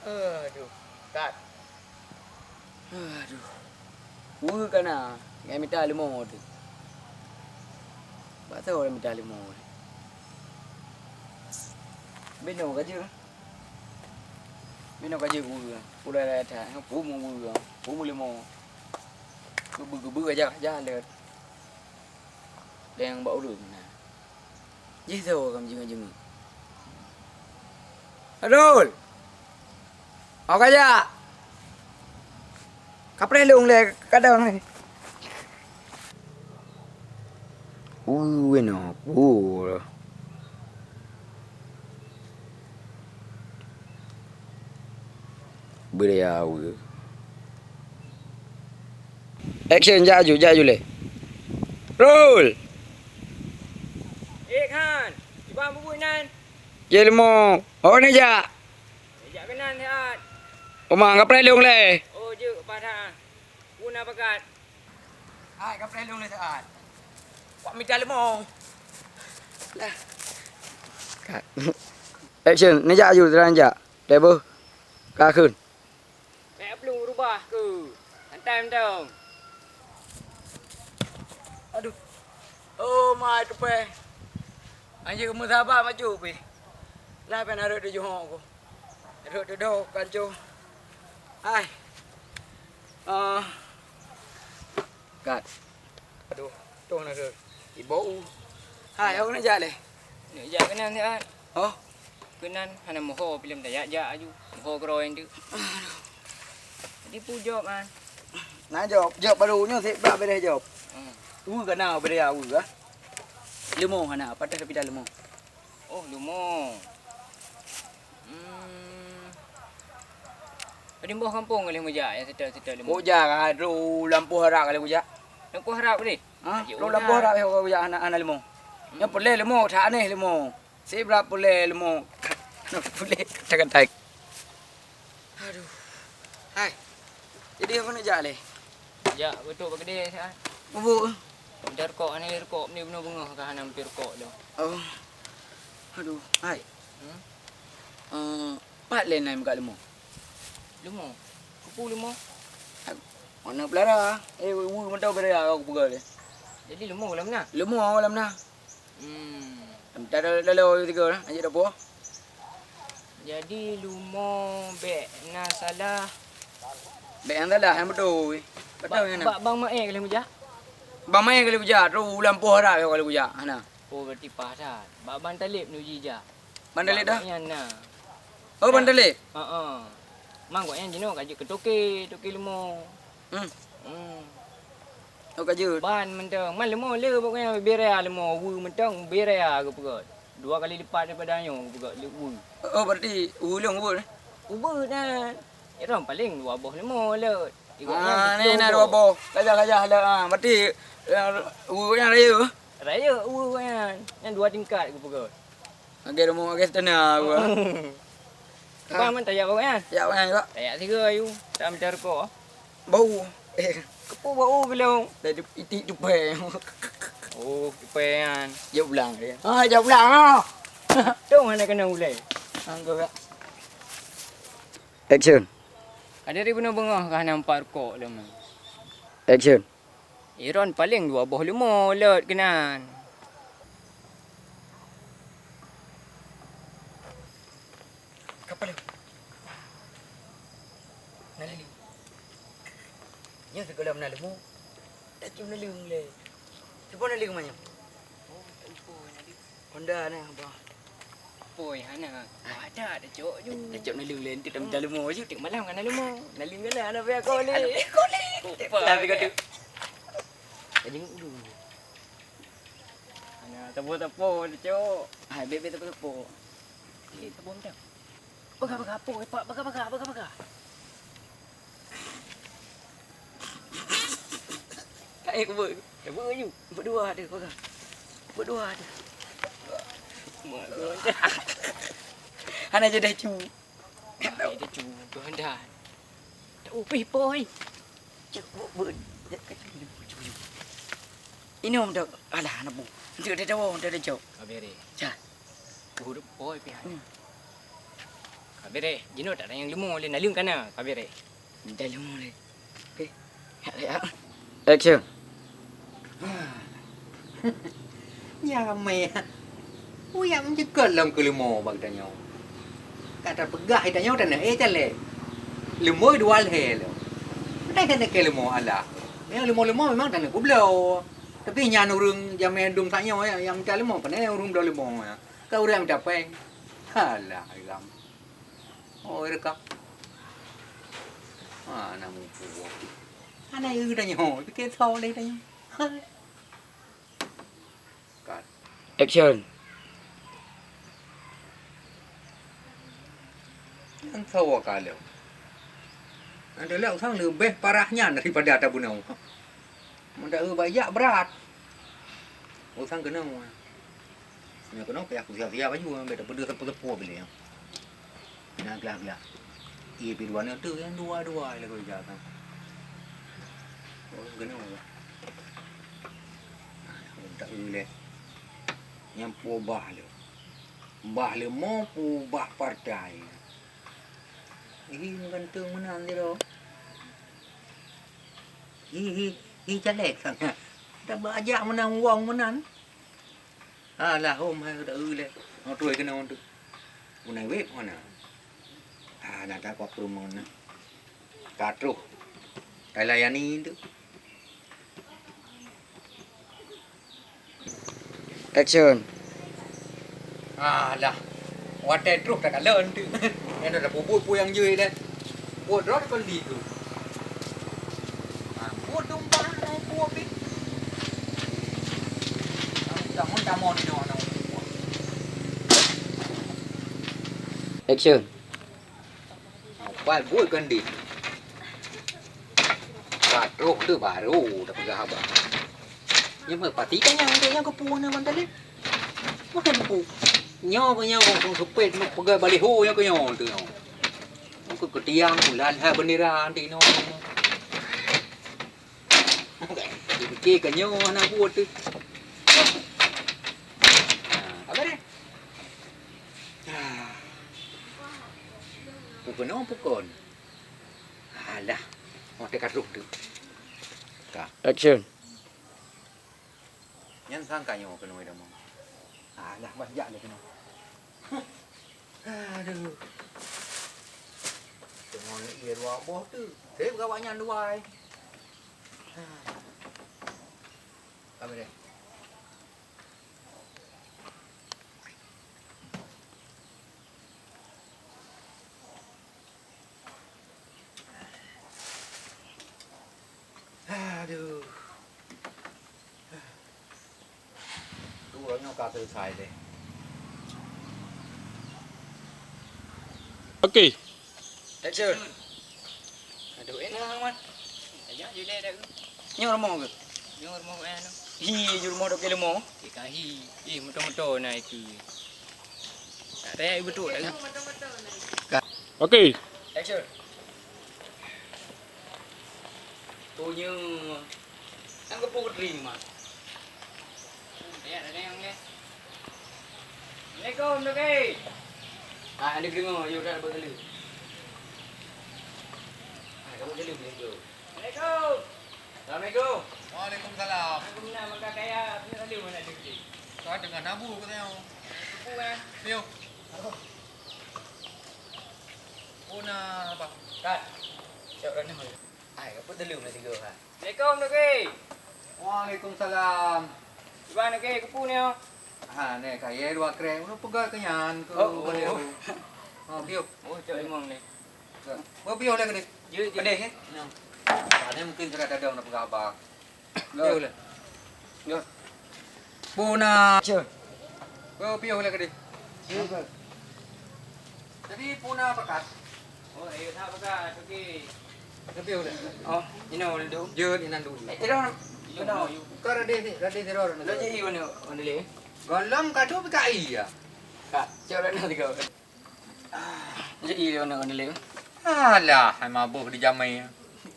Aduh, Kat. Aduh. Gua kena ngai minta lemon tu. Ba tahu orang minta lemon. Beno kerja. Beno kerja gua. Udah dah dah. Pumu gua. Pumu lemon. Gua aja jalan. Yang bau dulu nah. Jadi tahu kamu jenguk-jenguk. Adul. Mau kerja? Kapre lung le kadang ni. Bueno, beriau. Action jaju le. Roll. Han, iba bubui nan. Jelmo. Oh ni ja. Jak kenan sihat. Omang kapre lung le. Oh je pada. Guna bagat. Hai kapre lung le saat. Wak minta lemon. Lah. Kat. Action ni ja ju terang ja. Level. Ka khun. Mek perlu rubah ke? Santai mentang. Aduh. Oh my kepe. Anjir kamu sabar maju pi. Lah pen arut di Johor ko. Arut di do kanco. Hai. Kat. Aduh, tong nak ke. Ibu. Hai, aku nak jalan. Ni jak kenan sihat. Oh, Kenan hana moho film dah jak aju. Moho keroyan tu. Jadi pujok man. nak jawab barunya si bak beres jawab. Kena beres aku ah. Lemon hana, patah tapi dah lemon. Oh, lumo. Penimbuh kampung kali mujak yang setel lemon. Bujak aduh lampu harap kali bujak. Lampu harap ni. Ha? Lampu harap kau bujak anak lemon. Yang boleh lemon tak aneh lemon. Si berapa boleh lemon. Boleh takkan tak. Aduh. Hai. Jadi apa nak jalan? Jak betul bergede sihat. Bubuk. Dar kok ni rokok ni benar bengah kan hampir rokok dah. Oh. Aduh, hai. Pat lain lain kat lemon. Lemon. Kupu lemon. Mana pelara? Wu mentau beria aku pegal dia. Jadi lemon lah mana? Lemon malam nah. Tak ada lalu tiga lah. Ajak dapur. Jadi lemon bek na salah. Bek yang salah yang betul. Betul yang nak. Bang Mak kali mujak. Bang main kali bujak, tu lampu harap kali bujak. Hana. Oh berarti pasal. Bang Talib ni uji je. Bandalik dah. Yang na. Oh bandalik. Mang kau yang jenuh kaji ketoke lemon. Oh kaji. Ban mentang. Man lemon le pokoknya berea lemon. Wu mentang berea aku pegat. 2 kali lipat daripada anyo aku pegat wu. Oh berarti ulung ubur. Ubur dah. Orang paling 2 buah lemon le. Ni nak 2 buah. Kajah lah. Berarti yang raya. Raya yang 2 tingkat aku pegat. Okey lemon okey setengah aku. Bang man tayak bang kan? Ya bang juga. Tayak 3 ayu. Tak minta rokok. Bau. Kepu bau belum. Dari itik tupai. Oh, kepean. Jauh pulang dia. Jauh pulang ah. Tu mana kena ulai. Anggo ya. Action. Ada ribu nak bengah kah nampak rokok lemon. Action. Iron paling 2 buah lemon lot kenan. Kapal. Nalili. Nya segala menalimu. Tak cuma nalung le. Cuba nalung mana? Oh, tak lupa nali. Honda ni apa? Poi hana. Ada cok ju. Tak cuma nalung le, nanti tak minta lemu je. Tik malam kan lemon. Nalung gala ana biar kau le. Kau le. Tapi kau tu. Jadi dulu. Ana tepu cok. Hai bebe tepu. Tepu dah. Baga apa? Baga. Kai aku buat. Tepu ju. Berdua ada baga. Berdua ada. Hana je dah cu. Dia cu dah. Tak upih poi. Cek buat. Ini om dah alah anak bu. Nanti ada jawab, ada jawab. Kabere. Cah. Buruk boy pihak. Kabere, jino tak ada yang lemu le nalung kana kabere. Dah lama le. Okey. Ya. Action. Ya mày Uyang juga lang ke limo bag tanyo. Kata pegah tanyo tan eh tale. Limo dua le lo. Dah kena ke limo ala. Yang limo memang tan ku blau. Tapi nya urung jam dum tanyo yang ta limo pan urung do limo ya. Ka urang dapai. Halah igam. Oh rekap. Ana mu pu. Ana yu tanyo, ke thau le tanyo. Action. Ang tawa kalau. Adalah orang lebih parahnya daripada tabunau. Manda banyak berat. Orang kena. Nya kena pihak siap-siap baju beda benda tepu-tepu bila. Nak gelak-gelak. Ia piruan tu yang dua-dua lah kau jaga. Oh kena. Tak boleh. Yang pobah le. Bah le mau pobah partai. Ini gantung menang dia lo. Hi jelek sangat. Dah bajak menang wang menang. Alah om hai dah le. Mau tuai kena on tu. Unai web mana? Nak tak apa rumah na. Katro. Tai layani tu. Action. Alah. Watai truk tak kalen tu. Yang dah bubur yang jui dah. Buat rot kon di tu. Buat tumpah nang buat pi. Tamon tamon no no. Action. Apa buat kon di. Truk tu baru dah pegang abang. Nhưng mà patikan yang kepuan yang mantan ni. Makan kepu. Nyawa kong supet nak pegang baliho yang kau tu. Aku ketiang bulan ha bendera nanti no. Okey kan nyawa nak buat tu. Apa ni? Pukon. Alah. Mau dekat ruk tu. Action. Nhân sang cả nhau cái nồi đâu mà. Lah banyak lagi kena. Aduh. Tengok ni dia dua boh tu. Saya bukan banyak dua ai. Apa dia? Aduh. Nó cả từ xài đi. Okey. Action. Aduh enak man. Ayah je dah. Nyo rumah ke? Dengar mau anu. Hi jul mau dok lemo. Ikahi. Motor-motor naik tu. Tak ada betul dah. Okey. Action. Punya ang kepu kedring mah. Ya, ada yang ni. Assalamualaikum, Doki. Ada keringo, you dah berkali. Kamu jadi begitu. Assalamualaikum. Assalamualaikum. Waalaikumsalam. Aku nak makan kaya, punya kali mana Doki? Kau dengan nabu katanya. Aku kan. Yo. Puna apa? Kat. Siap dah ni. Ai, kamu terlalu nak tiga ha. Assalamualaikum, Doki. Waalaikumsalam. Gimana Doki? Kepu ni oh. Ni kaya dua krem. Nó pegang kenyan ke. Biu. Oh, cak limang ni. Biu lagi ni. Je. Pedih eh? Ini mungkin sudah ada nak pegang abang. Go. Biu lah. Go. Puna. Action. Biu lagi ni. Jadi puna pekat. Oh, ayo tak apa Doki. Biu lah. Oh, ini orang dulu. Jut inan dulu. Dah. Kenapa? Kau ada teror. Lo jadi mana? Mana le? Galam kado bekai ya. Kak, siap dah nak tiga. Jadi mana le? Alah, hai mabuk di jamai.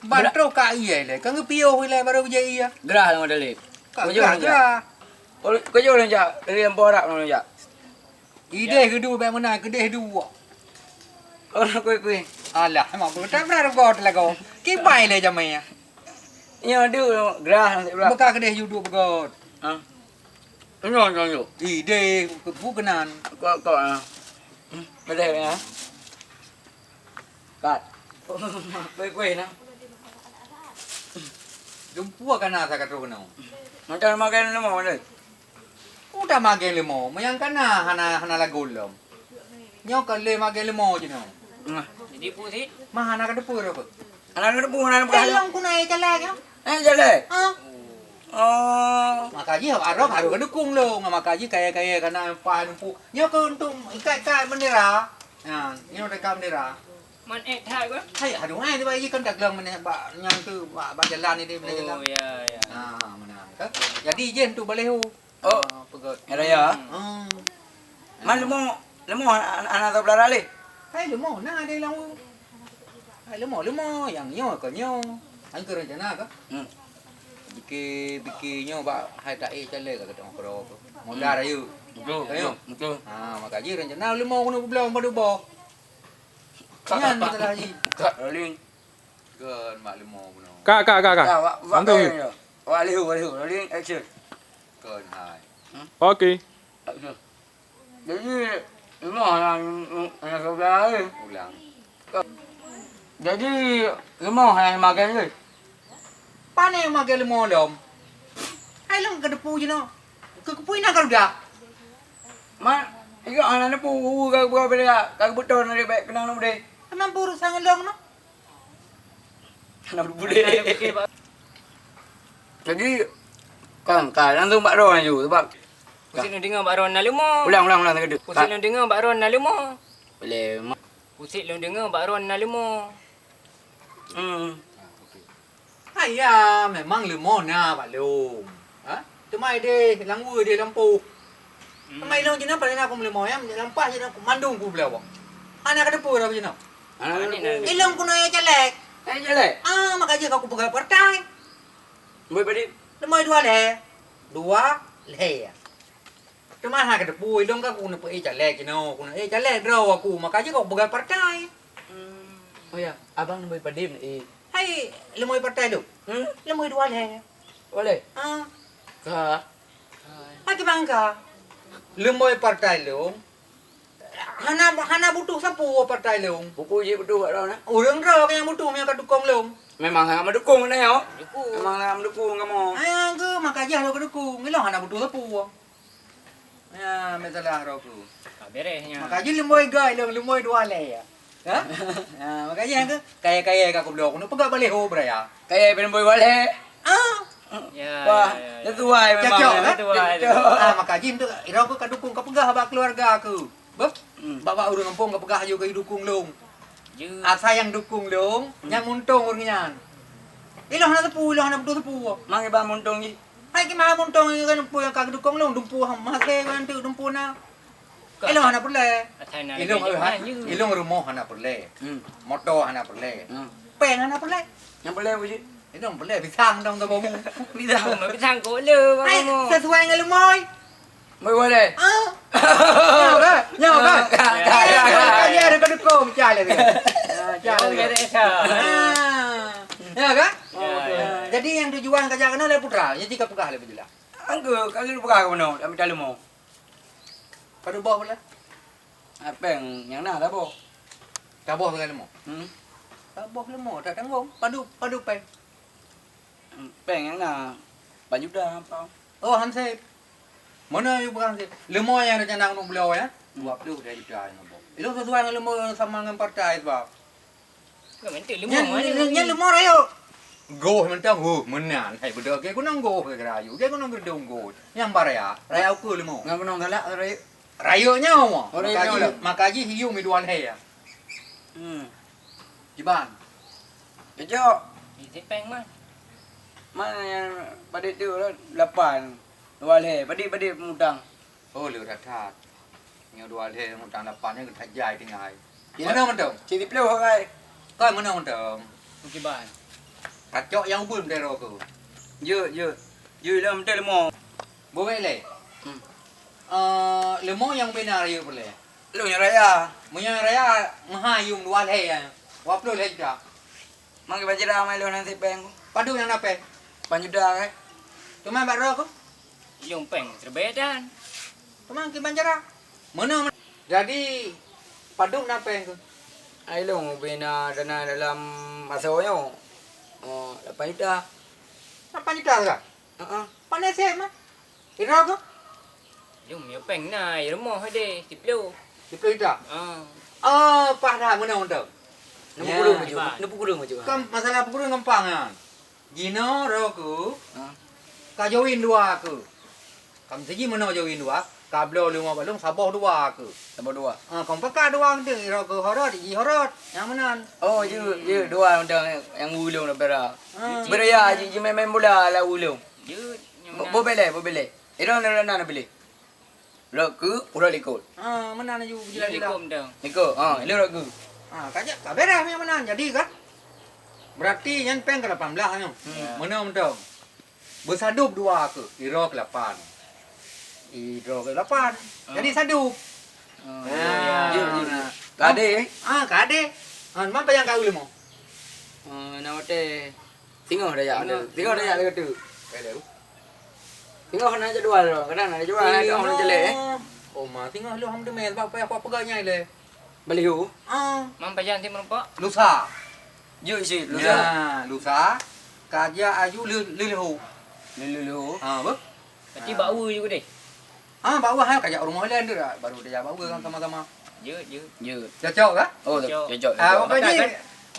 Bantro kai le. Kang pio le baru jadi ya. Gerah lah mana le? Kau jual je, dari borak mana je. Ide kedua bang mana kedua dua. Orang kuih. Alah, mak aku tak pernah got lah kau. Kipai le jamai ya. Yang ada gerah nanti berapa. Bekak kedua you dua begot. Ha. Nyon. Ide bukanan. Kau Betul ya. Kat. Kuih nah. Dumpu akan asa kat rumah. Macam makan lemon mana? Udah makan lemon, mayang kana hana lagulom. Nyo kale makan lemon je no. Jadi pusit. Mah hana kada pur apa? Anak ada pun anak berhala. Elong kuna ai cala ya. Jalan. Ha. Oh. Makaji arok haru kada kung lo, makaji kaya kana pa numpu. Nyo ko untuk ikai bendera. Ha, nyo rekam bendera. Man thai kan? Hai haru ai tu bayi kan daglong mana ba nyang tu ba jalan ni dia jalan. Oh ya. Ha, mana. Jadi jen tu boleh hu. Oh. Pegot. Ada ya. Man lemon anak tak belara le. Hai lemon na dia lang. Hai lemon yang nyo ko nyo. Ang keren jana ka. Biki nyo ba hai tak cale ka ketong pro. Modar ayu. Betul. Ha makaji rencana lemon kuno belum padu bo. Yan masalah haji. Kat rolling. Kan mak lemon kuno. Kak. Bantu. Walihu. Rolling action. Kan hai. Okey. Jadi lemon anak tak belara le. Ulang. Jadi lemon yang makan le. Pane yang makan lemon dom. Hai long kada pu je no. Kepui nak kerja. Man, itu anak pu kau buat bela, kau betul nanti baik kenal nama dia. Emang puru sang long no. Nama bude. Jadi kan langsung Pak Ron je sebab Pusit nak dengar Pak Ron nak lemah. ulang tak kena. Pusit nak dengar Pak Ron nak lemah. Boleh. Pusit nak dengar Pak Ron nak lemah. Ayah, memang lemon na Pak Long. Ha? Temai dia, langwa dia lampu. Temai long je na pada nak aku lemon ya, lampas je nak mandung ku belah. Anak ada pura je na. Anak ni. Ilong ku na celek. Jalan. Ah, makanya kau pegang partai. Boleh badi. Lemoi dua le. Dua le. Cuma hak ada pu ilong ka ku na pe celek je no. Ku na celek draw aku, makanya kau pegang partai. Oh ya, abang boleh badi ni. Hai, lemoi partai tu. Lemoi dua le. Boleh. Ah, Ka. apa bangka? Lemoi partai long. Hana butuh sapu partai long. Buku je betul kat Ron. Orang raw yang butuh yang kadukong long. Memang hang mendukung ni yo. Dukung. Memang hang mendukung kamu. Ayang ke makanya lo kadukong. Ilong hana butuh sapu. Ya, masalah raw ku. Beresnya. Makanya lemoi gai long, lemoi dua le ya. Ha? Ha, makanya ke kaya-kaya ka ku blok nu pegak balik ho braya. Kayak ben boy boleh. Ah, Ya. Wah, itu tuai memang. Cocok, kan? Itu. ah makanya tu ira ku kadukong ka pegah ba keluarga aku. Beb, bawa urang kampung ka pegah juga dukung long. Je. Asa yang dukung long, yang muntung urangnya. Ilong hana tepu, ilong hana betul tepu. Mang iba muntung ni. Hai ki mah muntung kan pu yang ka dukung long, dumpu mase kan tu dumpu na. Ilong hana perle. Athai nak. Ilong ilong rumah hana perle. Motor hana perle. Peng hana perle. Yang boleh wujud. Ilong perle pisang dong ka bomu. Bisa. Mau pisang ko le Hai, bang. sesuai dengan lemoy. Boy boleh. Ah. Nyawa kan? Kaya ada ka dukung cale dia. Oh, beresa. Ya kan? Ya. Jadi yang tujuan kerja kena oleh putra, jadi ka pegah le bejula. Angku, kaki lupa kau mana? Kami dalam mau. Pada bawah pula. Apa yang nak dah boh? Taboh dengan lemo. Hmm. Taboh lemo, tak tanggung. Padu pe. Peng yang nak. Baju dah apa? Oh, Hansip. Mana you bukan Hansip? Lemo yang rencana nak beliau ya. 20 dah juta yang boh. Itu sesuai dengan lemo sama dengan partai sebab. Kau minta lemah. Yang lemo rayo. Go mentang menan. Hai budak ke kunang go ke rayu. Ke kunang gedung go. Yang baraya. Raya aku lemo. Ngam nong galak rai. Rayonya mo. Oh, rayo lah. Makaji hiu mi dual hai ya. Jiban. Kejok. Isi peng mah. Mana yang pada tu lah 8. Dua le. Pada mudang. Oh, lu dah. Yang dual hai mutang 8 yang tajai tinggal. Mana mentang? Ciri pelau kai. Kau mana mentang? Mungkin ban. Kacok yang ubun dari aku. Je. Yu lah mentel lemo. Boleh le. Hmm. Lemo yang benar you boleh. Lu yang raya. Munya raya ngahayung dua le ya. Waplo le dah. Mang ke bajira mai lu nanti peng. Padu yang nape? Panjuda kan. Cuma baro ko. Yung peng terbedan. Cuma ke banjara. Mana? Jadi padu nape ko? Ai lu bina dana dalam masa yo. Oh, 8 juta. Apa juta ka? Heeh. Panas saya mah. Ira ko? Yung peng na, yung mo hade, tiplo. 10 juta. Pada mana untuk? Nampu gulu maju. Nampu gulu maju. Kam masalah pukul gampang kan. Gino roku Ha. ka join dua aku. Kam segi mana join dua? Kablo 5 balung saboh dua aku. Tambah 2. Kam pakak dua ngdeng roku horot, i horot. Yang mana? Oh, je 2 undang yang ulung dah bera. Ah. Beraya je main bola lah ulung. Yung Bo bele. Ira na beli. Roku ura likut. Mana ju Yung likom daw. Niko, ini roku. Kajak ka beres yang mana? Jadi kan? Berarti yang peng ke 18 nya. Mana mendong? Bersadup dua aku. Iro ke 8. Iro ke 8. Jadi sadup. Je. Kade. Kade. Mana yang kau limo? Nama teh tengok dah ya. Tengok dah ya dekat tu. Tengok nak jual dah. Kadang nak jual nak orang jelek. Oh, mah tengok lu ham demel apa peganya le. Beli hu. Mampayan si merempak. Lusa. Je si lu. Ya, lusa. Kaja aju lilu. Lu. Bek. Berarti bau juga deh. Bawa hai kaja rumah lain dah. Baru dia bawa kan sama-sama. Je. Je. Cocok kan? Oh, Cocok. cocok. Apa ni?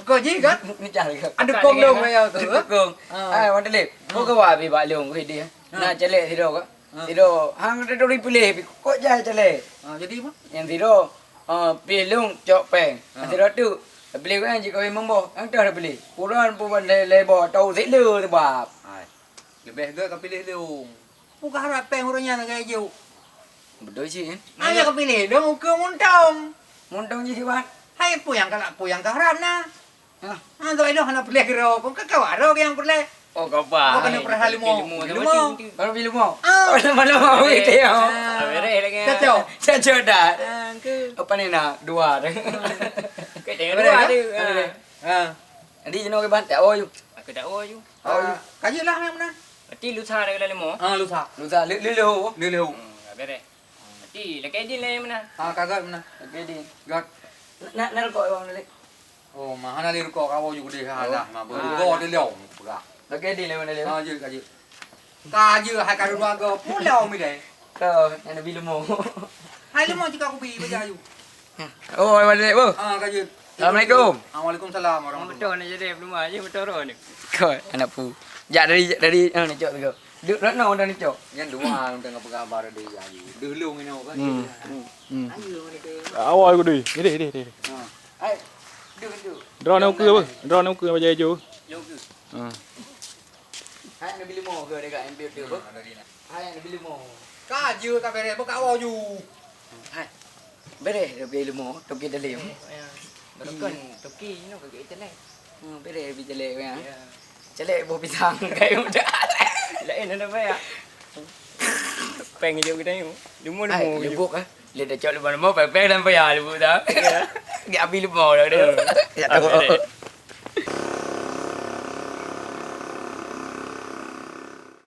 Kau ji kan? Ni cah lagi. Ada kondom ya tu. Kong. Wanita lep. Kau kau abi balung kau dia. Nak celek tido kau. Tido. Hang ada dori pilih. Kau jah celek. Jadi apa? Yang tido. Pilung cok peng. Tido tu. Beli kau yang jika memang boh. Yang tu ada beli. Kurang pun lebo. Tahu selu tu bab. Lebih ke kau pilih leung. Bukan harap peng orangnya nak gaya jauh. Betul sih. Ayo kau pilih dong ke muntong. Muntong je siapa? Hai puyang ke harap na. Ha. Tu itu hendak pilih kiro. Kau kau ada yang pilih. Oh kau apa? Kau kena perah limo. Kalau pilih mau. Kalau malam mau itu ya. Beres lagi. Cocok. Cocok dah. Ke. Apa ni nak? Dua dah. Kau tengok dua tu. Nanti jenuh ke bantai. Oh you. Aku tak tahu je. Kaji lah yang mana? Berarti lusa dah kena lemo. Lusa. Lusa lelu. Lilu. Beres. Berarti lekai din lah yang mana? Kagak mana? Okey di. Gat. Nak kau bang nalik. Oh, mah hana liru kau kau juga deh lah. Mah baru dia leong. Okey di lewan nalik. Kaji. Kaji hai kau dua kau pulau mi deh. Kau yang bilu mau. Hai lu mau jika aku bi baca ayu. Oh, nalik bu. Kaji. Assalamualaikum. Waalaikumsalam Orang warahmatullahi. betul nak jadi belum aja betul roh ni. Kau anak pu. Ya dari ni cok tu kau. Duk nak dah ni cok. Yang dua orang tengah pegabar dia ayu. Dulu ni kan. Ayu ni ke. Awak aku deh. Ni. Hai. Duk. Draw nak ke apa? Draw nak ke baca hijau. Jauh ke? Hai nak bilu mau ke dekat MPF tu bu. Hai nak bilu mau. Kaji ka bere ba ka awu. Hai. Beres dah bilu mau. Toki dalam. Berkan toki ni nak ke kita ni. Beres bi jelek kan. Jelek bu pisang kayu dah. Lain ada apa ya? Peng je kita ni. Lemo Hai, je. lebuk ah. Dia dah cok lepas mau pepek dan payah lebuk dah. Dia ambil lebuk dah dia. Ya tahu.